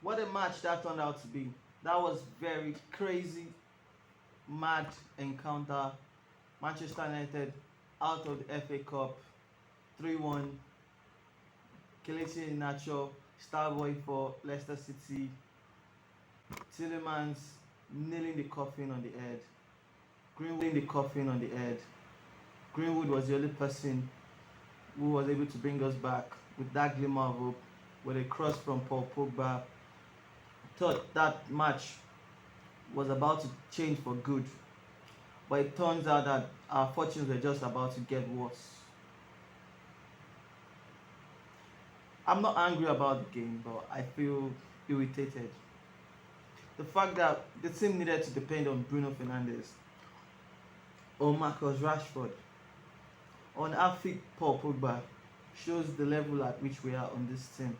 What a match that turned out to be. That was very crazy, mad encounter. Manchester United out of the FA Cup 3-1. Iheanacho, star boy for Leicester City. Tielemans nailing the coffin on the head. Greenwood the coffin on the head. Greenwood was the only person who was able to bring us back with that glimmer of hope with a cross from Paul Pogba. Thought that match was about to change for good, but it turns out that our fortunes were just about to get worse. I'm not angry about the game, but I feel irritated. The fact that the team needed to depend on Bruno Fernandes or Marcus Rashford on half-fit Paul Pogba shows the level at which we are on this team.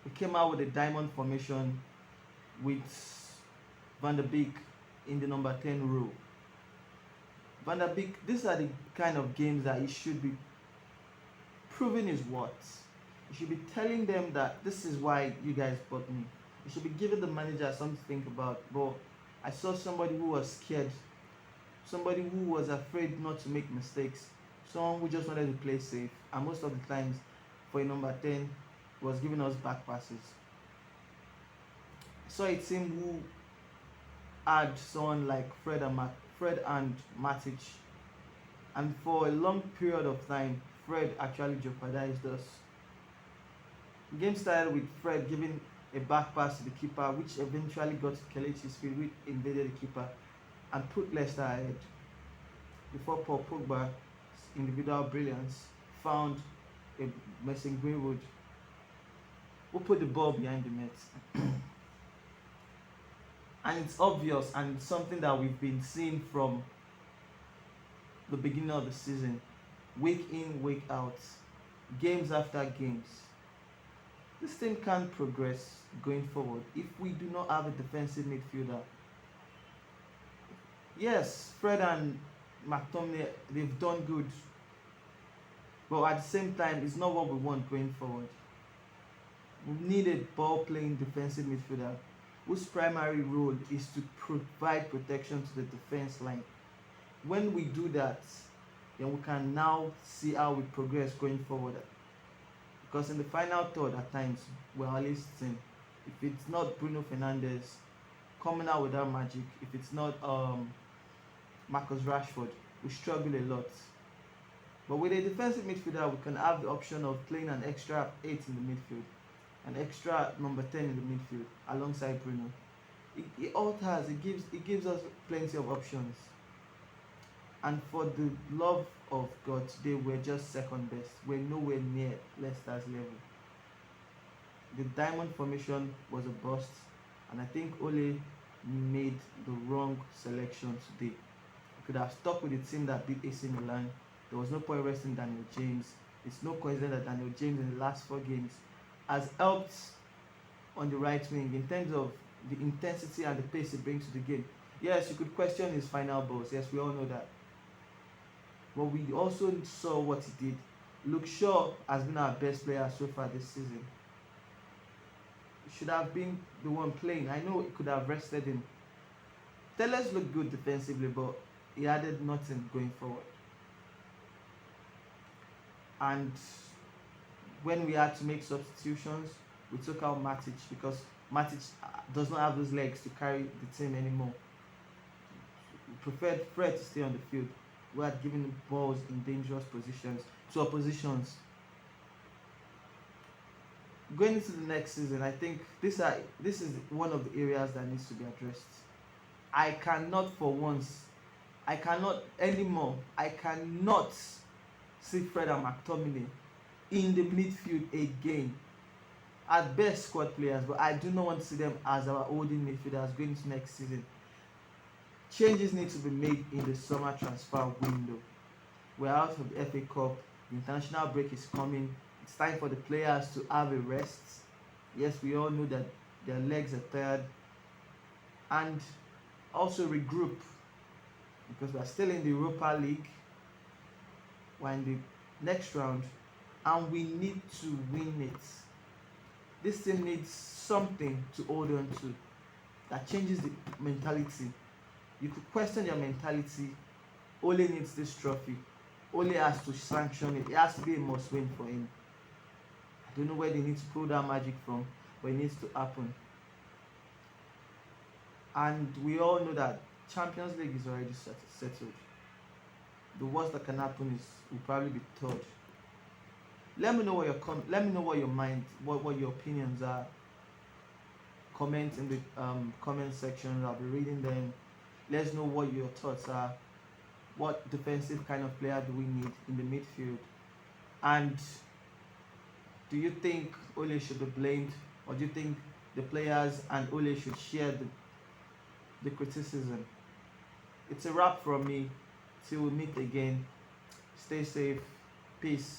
We came out with a diamond formation with Van der Beek in the number 10 row. Van der Beek, these are the kind of games that he should be proving his worth. You should be telling them that this is why you guys bought me. You should be giving the manager something to think about. But I saw somebody who was scared, somebody who was afraid not to make mistakes, someone who just wanted to play safe. And most of the times, for a number 10, was giving us back passes. I saw a team who had someone like Fred and Matic, and for a long period of time, Fred actually jeopardized us. The game started with Fred giving a back pass to the keeper, which eventually got to Kelechi's feet, which invaded the keeper and put Leicester ahead. Before Paul Pogba's individual brilliance found a missing Greenwood, who put the ball behind the net. And it's obvious, and it's something that we've been seeing from the beginning of the season, week in, week out, games after games. This team can't progress going forward if we do not have a defensive midfielder. Yes, Fred and McTominay, they've done good, but at the same time, it's not what we want going forward. We need a ball-playing defensive midfielder whose primary role is to provide protection to the defense line. When we do that, then we can now see how we progress going forward. Because in the final third, at times, we're always seeing, if it's not Bruno Fernandes coming out with that magic, if it's not Marcus Rashford, we struggle a lot. But with a defensive midfielder, we can have the option of playing an extra 8 in the midfield, an extra number 10 in the midfield alongside Bruno. It gives us plenty of options. And for the love of God, today we're just second best. We're nowhere near Leicester's level. The diamond formation was a bust, and I think Ole made the wrong selection today. We could have stuck with the team that beat AC Milan. There was no point resting Daniel James. It's no coincidence that Daniel James in the last 4 games has helped on the right wing in terms of the intensity and the pace he brings to the game. Yes, you could question his final balls. Yes, we all know that. But we also saw what he did. Luke Shaw has been our best player so far this season. He should have been the one playing. I know it could have rested him. Tellers looked good defensively, but he added nothing going forward. And when we had to make substitutions, we took out Matic because Matic does not have those legs to carry the team anymore. We preferred Fred to stay on the field. We had given balls in dangerous positions to oppositions. Going into the next season, I think this is one of the areas that needs to be addressed. I cannot see Fred and McTominay in the midfield again. At best, squad players, but I do not want to see them as our holding midfielders going into next season. Changes need to be made in the summer transfer window. We're out of the FA Cup. The international break is coming. It's time for the players to have a rest. Yes, we all know that their legs are tired. And also regroup, because we're still in the Europa League. We're in the next round, and we need to win it. This team needs something to hold on to that changes the mentality. You could question their mentality. Ole needs this trophy. Ole has to sanction it. It has to be a must win for him. I don't know where they need to pull that magic from, but it needs to happen. And we all know that Champions League is already settled. The worst that can happen is will probably be third. Let me know what let me know what your mind, what your opinions are. Comment in the comment section. I'll be reading them. Let's know what your thoughts are. What defensive kind of player do we need in the midfield? And do you think Ole should be blamed, or do you think the players and Ole should share the criticism? It's a wrap from me. Till we meet again. Stay safe. Peace.